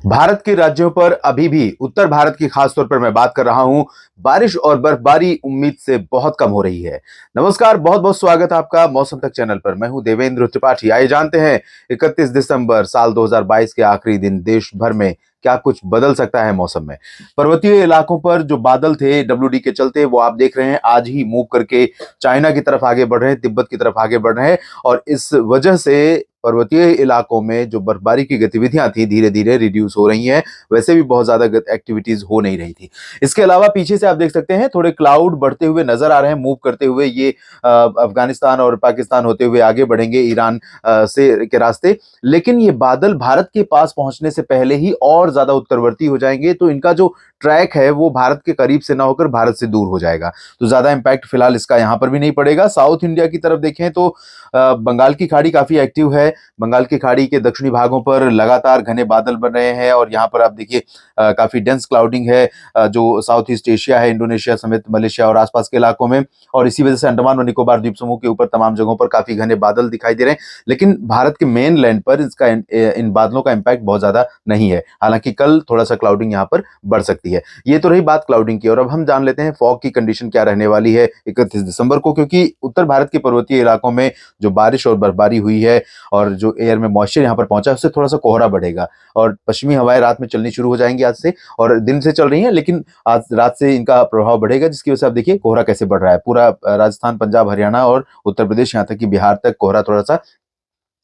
भारत के राज्यों पर अभी भी उत्तर भारत की खास तौर पर मैं बात कर रहा हूं, बारिश और बर्फबारी उम्मीद से बहुत कम हो रही है। नमस्कार, बहुत बहुत स्वागत है आपका मौसम तक चैनल पर। मैं हूं देवेंद्र त्रिपाठी। आइए जानते हैं 31 दिसंबर साल 2022 के आखिरी दिन देश भर में क्या कुछ बदल सकता है मौसम में। पर्वतीय इलाकों पर जो बादल थे डब्ल्यूडी के चलते, वो आप देख रहे हैं आज ही मूव करके चाइना की तरफ आगे बढ़ रहे हैं, तिब्बत की तरफ आगे बढ़ रहे हैं। और इस वजह से पर्वतीय इलाकों में जो बर्फबारी की गतिविधियां थी धीरे धीरे रिड्यूस हो रही हैं। वैसे भी बहुत ज्यादा एक्टिविटीज हो नहीं रही थी। इसके अलावा पीछे से आप देख सकते हैं थोड़े क्लाउड बढ़ते हुए नजर आ रहे हैं, मूव करते हुए ये अफगानिस्तान और पाकिस्तान होते हुए आगे बढ़ेंगे ईरान से के रास्ते। लेकिन ये बादल भारत के पास पहुंचने से पहले ही और ज्यादा उत्तरवर्ती हो जाएंगे, तो इनका जो ट्रैक है वो भारत के करीब से ना होकर भारत से दूर हो जाएगा। तो ज्यादा इंपैक्ट फिलहाल इसका यहां पर भी नहीं पड़ेगा। साउथ इंडिया की तरफ देखें तो बंगाल की खाड़ी काफी एक्टिव है। बंगाल की खाड़ी के दक्षिणी भागों पर लगातार घने बादल बन रहे हैं और यहाँ पर आप देखिए काफी डेंस क्लाउडिंग है जो साउथ ईस्ट एशिया है, इंडोनेशिया समेत मलेशिया और आसपास के इलाकों में। और इसी वजह से अंडमान और निकोबार द्वीप समूह के ऊपर तमाम जगहों पर काफी घने बादल दिखाई दे रहे हैं। लेकिन भारत के मेन लैंड पर इसका इन बादलों का इंपैक्ट बहुत ज्यादा नहीं है। हालांकि कल थोड़ा सा क्लाउडिंग यहाँ पर बढ़ सकती है। ये तो रही बात क्लाउडिंग की, और अब हम जान लेते हैं फॉग की कंडीशन क्या रहने वाली है 31 दिसंबर को। क्योंकि उत्तर भारत के पर्वतीय इलाकों में जो बारिश और बर्फबारी हुई है और जो एयर में मॉइस्चर यहाँ पर पहुंचा है, उससे थोड़ा सा कोहरा बढ़ेगा। और पश्चिमी हवाएं रात में चलनी शुरू हो जाएंगी आज से, और दिन से चल रही हैं, लेकिन आज रात से इनका प्रभाव बढ़ेगा, जिसकी वजह से आप देखिए कोहरा कैसे बढ़ रहा है। पूरा राजस्थान, पंजाब, हरियाणा और उत्तर प्रदेश, यहाँ तक कि बिहार तक कोहरा थोड़ा सा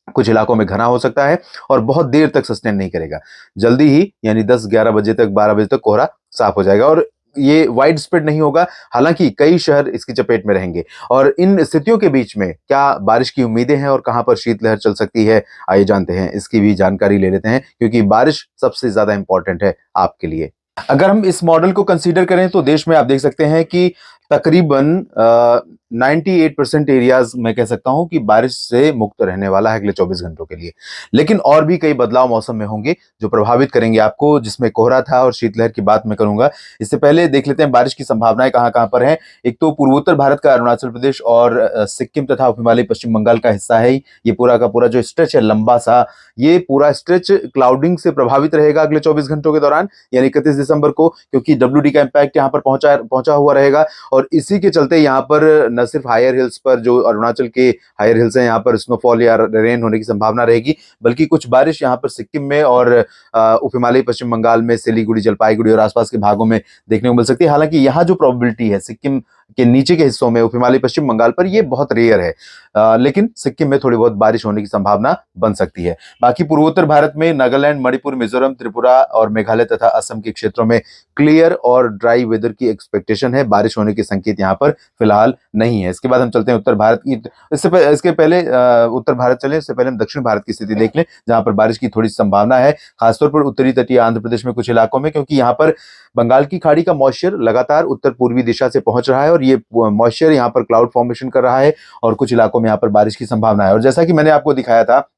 कुछ इलाकों में घना हो सकता है और बहुत देर तक सस्टेन नहीं करेगा। जल्दी ही यानी 10-11 बजे तक, 12 बजे तक कोहरा साफ हो जाएगा और ये वाइड स्प्रेड नहीं होगा। हालांकि कई शहर इसकी चपेट में रहेंगे। और इन स्थितियों के बीच में क्या बारिश की उम्मीदें हैं और कहां पर शीतलहर चल सकती है, आइए जानते हैं। इसकी भी जानकारी ले लेते हैं, क्योंकि बारिश सबसे ज्यादा इंपॉर्टेंट है आपके लिए। अगर हम इस मॉडल को कंसीडर करें तो देश में आप देख सकते हैं कि तकरीबन 98% एरियाज मैं कह सकता हूं कि बारिश से मुक्त रहने वाला है अगले 24 घंटों के लिए। लेकिन और भी कई बदलाव मौसम में होंगे जो प्रभावित करेंगे आपको, जिसमें कोहरा था और शीतलहर की बात मैं करूंगा। इससे पहले देख लेते हैं बारिश की संभावनाएं कहां कहां पर हैं। एक तो पूर्वोत्तर भारत का अरुणाचल प्रदेश और सिक्किम तथा उप हिमालय पश्चिम बंगाल का हिस्सा है। ये पूरा का पूरा जो स्ट्रेच है लंबा सा, ये पूरा स्ट्रेच क्लाउडिंग से प्रभावित रहेगा अगले 24 घंटों के दौरान, यानी 31 दिसंबर को। क्योंकि डब्ल्यूडी का इंपैक्ट यहाँ पर पहुंचा हुआ रहेगा। और इसी के चलते यहाँ पर न सिर्फ हायर हिल्स पर, जो अरुणाचल के हायर हिल्स हैं, यहाँ पर स्नोफॉल या रेन होने की संभावना रहेगी, बल्कि कुछ बारिश यहाँ पर सिक्किम में और उप हिमालयी पश्चिम बंगाल में सिलीगुड़ी, जलपाईगुड़ी और आसपास के भागों में देखने को मिल सकती है। हालांकि यहाँ जो प्रोबेबिलिटी है सिक्किम के नीचे के हिस्सों में, उप हिमालयी पश्चिम बंगाल पर, ये बहुत रेयर है। लेकिन सिक्किम में थोड़ी बहुत बारिश होने की संभावना बन सकती है। बाकी पूर्वोत्तर भारत में नागालैंड, मणिपुर, मिजोरम, त्रिपुरा और मेघालय तथा असम के क्षेत्रों में क्लियर और ड्राई वेदर की एक्सपेक्टेशन है। बारिश होने के संकेत यहाँ पर फिलहाल नहीं है। इसके बाद हम चलते हैं उत्तर भारत की। इसके पहले उत्तर भारत चले, इससे पहले हम दक्षिण भारत की स्थिति देख लें, जहां पर बारिश की थोड़ी संभावना है, खासतौर पर उत्तरी तटीय आंध्र प्रदेश में कुछ इलाकों में। क्योंकि यहाँ पर बंगाल की खाड़ी का मॉइस्चर लगातार उत्तर पूर्वी दिशा से पहुंच रहा है और ये मॉइस्चर यहाँ पर क्लाउड फॉर्मेशन कर रहा है और कुछ इलाकों में यहाँ पर बारिश की संभावना है। और जैसा कि मैंने आपको दिखाया था,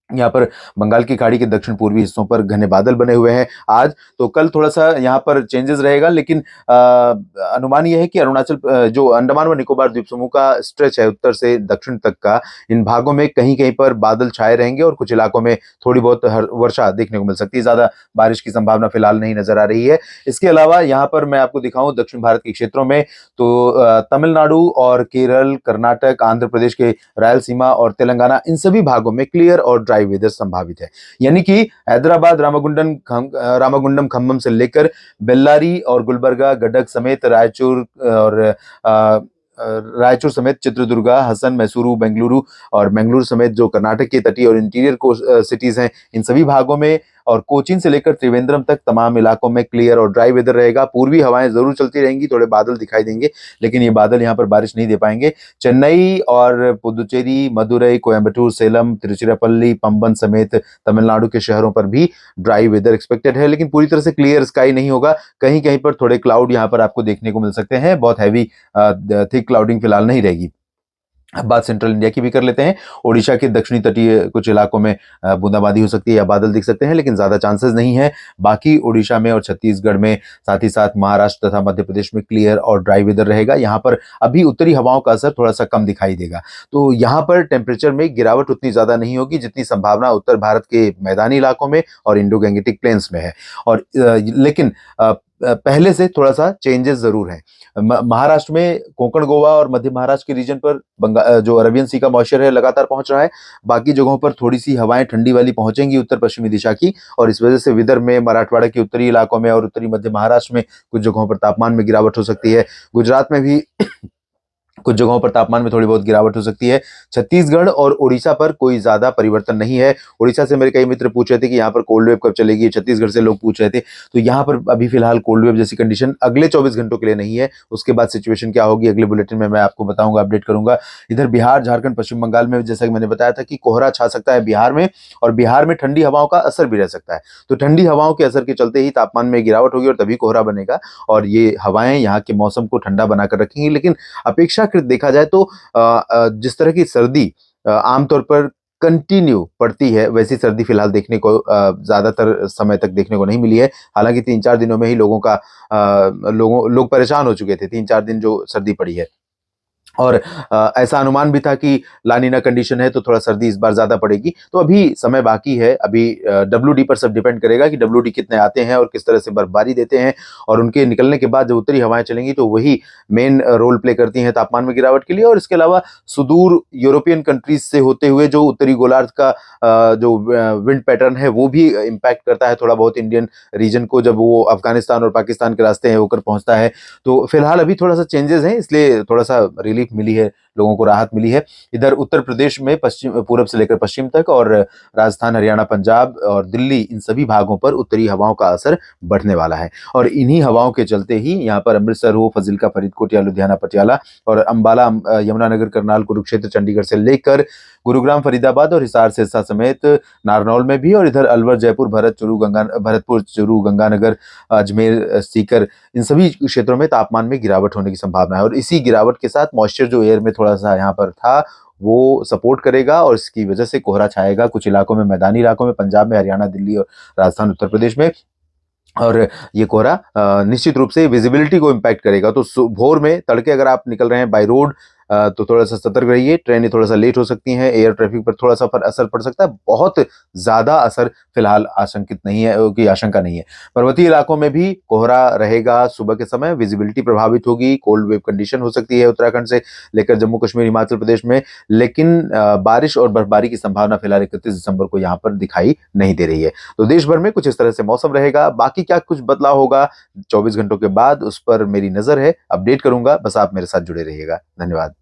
यहाँ पर बंगाल की खाड़ी के दक्षिण पूर्वी हिस्सों पर घने बादल बने हुए हैं आज। तो कल थोड़ा सा यहाँ पर चेंजेस रहेगा, लेकिन अनुमान यह है कि अरुणाचल, जो अंडमान व निकोबार द्वीप समूह का स्ट्रेच है उत्तर से दक्षिण तक का, इन भागों में कहीं कहीं पर बादल छाए रहेंगे और कुछ इलाकों में थोड़ी बहुत वर्षा देखने को मिल सकती है। ज्यादा बारिश की संभावना फिलहाल नहीं नजर आ रही है। इसके अलावा यहाँ पर मैं आपको दिखाऊं दक्षिण भारत के क्षेत्रों में, तो तमिलनाडु और केरल, कर्नाटक, आंध्र प्रदेश के रायलसीमा और तेलंगाना, इन सभी भागों में क्लियर और ड्राई वेदर संभावित है। यानी कि हैदराबाद, रामागुंडम, खम्मम से लेकर बेल्लारी और गुलबर्गा, गडक समेत रायचूर समेत चित्रदुर्गा, हसन, मैसूरू, बेंगलुरु और मंगलुरु समेत जो कर्नाटक के तटीय और इंटीरियर को सिटीज हैं, इन सभी भागों में, और कोचीन से लेकर त्रिवेंद्रम तक तमाम इलाकों में क्लियर और ड्राई वेदर रहेगा। पूर्वी हवाएं जरूर चलती रहेंगी, थोड़े बादल दिखाई देंगे, लेकिन ये बादल यहाँ पर बारिश नहीं दे पाएंगे। चेन्नई और पुदुचेरी, मदुरई, कोयम्बटूर, सेलम, तिरुचिरापल्ली, पंबन समेत तमिलनाडु के शहरों पर भी ड्राई वेदर एक्सपेक्टेड है, लेकिन पूरी तरह से क्लियर स्काई नहीं होगा। कहीं कहीं पर थोड़े क्लाउड यहाँ पर आपको देखने को मिल सकते हैं। बहुत हैवी थिक क्लाउडिंग फिलहाल नहीं रहेगी। अब बात सेंट्रल इंडिया की भी कर लेते हैं। ओडिशा के दक्षिणी तटीय कुछ इलाकों में बूंदाबांदी हो सकती है या बादल दिख सकते हैं, लेकिन ज्यादा चांसेस नहीं है। बाकी ओडिशा में और छत्तीसगढ़ में, साथ ही साथ महाराष्ट्र तथा मध्य प्रदेश में क्लियर और ड्राई वेदर रहेगा। यहाँ पर अभी उत्तरी हवाओं का असर थोड़ा सा कम दिखाई देगा, तो यहाँ पर टेम्परेचर में गिरावट उतनी ज्यादा नहीं होगी जितनी संभावना उत्तर भारत के मैदानी इलाकों में और इंडो गैंगेटिक प्लेन्स में है। और लेकिन पहले से थोड़ा सा चेंजेस जरूर है। महाराष्ट्र में कोंकण, गोवा और मध्य महाराष्ट्र के रीजन पर जो अरबियन सी का मॉइस्चर है लगातार पहुंच रहा है। बाकी जगहों पर थोड़ी सी हवाएं ठंडी वाली पहुंचेंगी उत्तर पश्चिमी दिशा की, और इस वजह से विदर्भ में, मराठवाड़ा के उत्तरी इलाकों में और उत्तरी मध्य महाराष्ट्र में कुछ जगहों पर तापमान में गिरावट हो सकती है। गुजरात में भी कुछ जगहों पर तापमान में थोड़ी बहुत गिरावट हो सकती है। छत्तीसगढ़ और ओडिशा पर कोई ज्यादा परिवर्तन नहीं है। ओडिशा से मेरे कई मित्र पूछ रहे थे कि यहाँ पर कोल्ड वेव कब चलेगी, छत्तीसगढ़ से लोग पूछ रहे थे, तो यहाँ पर अभी फिलहाल कोल्ड वेव जैसी कंडीशन अगले 24 घंटों के लिए नहीं है। उसके बाद सिचुएशन क्या होगी अगले बुलेटिन में मैं आपको बताऊंगा, अपडेट करूंगा। इधर बिहार, झारखंड, पश्चिम बंगाल में जैसा कि मैंने बताया था कि कोहरा छा सकता है बिहार में, और बिहार में ठंडी हवाओं का असर भी रह सकता है। तो ठंडी हवाओं के असर के चलते ही तापमान में गिरावट होगी और तभी कोहरा बनेगा, और ये हवाएं यहाँ के मौसम को ठंडा बनाकर रखेंगी। लेकिन अपेक्षाकृत देखा जाए तो जिस तरह की सर्दी आमतौर पर कंटिन्यू पड़ती है, वैसी सर्दी फिलहाल देखने को ज्यादातर समय तक देखने को नहीं मिली है। हालांकि 3-4 दिनों में ही लोग परेशान हो चुके थे, 3-4 दिन जो सर्दी पड़ी है। और ऐसा अनुमान भी था कि लानीना कंडीशन है तो थोड़ा सर्दी इस बार ज्यादा पड़ेगी। तो अभी समय बाकी है। अभी WD पर सब डिपेंड करेगा कि WD कितने आते हैं और किस तरह से बर्फबारी देते हैं, और उनके निकलने के बाद जब उत्तरी हवाएं चलेंगी तो वही मेन रोल प्ले करती हैं तापमान में गिरावट के लिए। और इसके अलावा सुदूर यूरोपियन कंट्रीज से होते हुए जो उत्तरी गोलार्ध का जो विंड पैटर्न है वो भी इम्पैक्ट करता है थोड़ा बहुत इंडियन रीजन को, जब वो अफगानिस्तान और पाकिस्तान के रास्ते होकर पहुंचता है। तो फिलहाल अभी थोड़ा सा चेंजेस हैं, इसलिए थोड़ा सा रिलीफ मिली है, लोगों को राहत मिली है। इधर उत्तर प्रदेश में पश्चिम, पूरब से लेकर पश्चिम तक, और राजस्थान, हरियाणा, पंजाब और दिल्ली, इन सभी भागों पर उत्तरी हवाओं का असर बढ़ने वाला है। और इन्हीं हवाओं के चलते ही यहाँ पर अमृतसर हो, फजिल्का, फरीदकोट या लुधियाना, पटियाला और अंबाला, यमुनानगर, करनाल, कुरुक्षेत्र, चंडीगढ़ से लेकर गुरुग्राम, फरीदाबाद और हिसार, सिरसा समेत नारनौल में भी, और इधर अलवर, जयपुर, भरतपुर, चूरू, गंगानगर, अजमेर, सीकर, इन सभी क्षेत्रों में तापमान में गिरावट होने की संभावना है। और इसी गिरावट के साथ मॉइस्चर जो एयर में थोड़ा सा यहाँ पर था वो सपोर्ट करेगा, और इसकी वजह से कोहरा छाएगा कुछ इलाकों में, मैदानी इलाकों में, पंजाब में, हरियाणा, दिल्ली और राजस्थान, उत्तर प्रदेश में। और ये कोहरा निश्चित रूप से विजिबिलिटी को इम्पैक्ट करेगा। तो भोर में, तड़के अगर आप निकल रहे हैं बाय रोड तो थोड़ा सा सतर्क रहिए। ट्रेनें थोड़ा सा लेट हो सकती हैं, एयर ट्रैफिक पर थोड़ा सा असर पड़ सकता है। बहुत ज्यादा असर फिलहाल आशंकित नहीं है, की आशंका नहीं है। पर्वतीय इलाकों में भी कोहरा रहेगा सुबह के समय, विजिबिलिटी प्रभावित होगी, कोल्ड वेव कंडीशन हो सकती है उत्तराखंड से लेकर जम्मू कश्मीर, हिमाचल प्रदेश में। लेकिन बारिश और बर्फबारी की संभावना फिलहाल 31 दिसंबर को यहाँ पर दिखाई नहीं दे रही है। तो देश भर में कुछ इस तरह से मौसम रहेगा। बाकी क्या कुछ बदलाव होगा 24 घंटों के बाद, उस पर मेरी नजर है, अपडेट करूंगा। बस आप मेरे साथ जुड़े रहिएगा। धन्यवाद।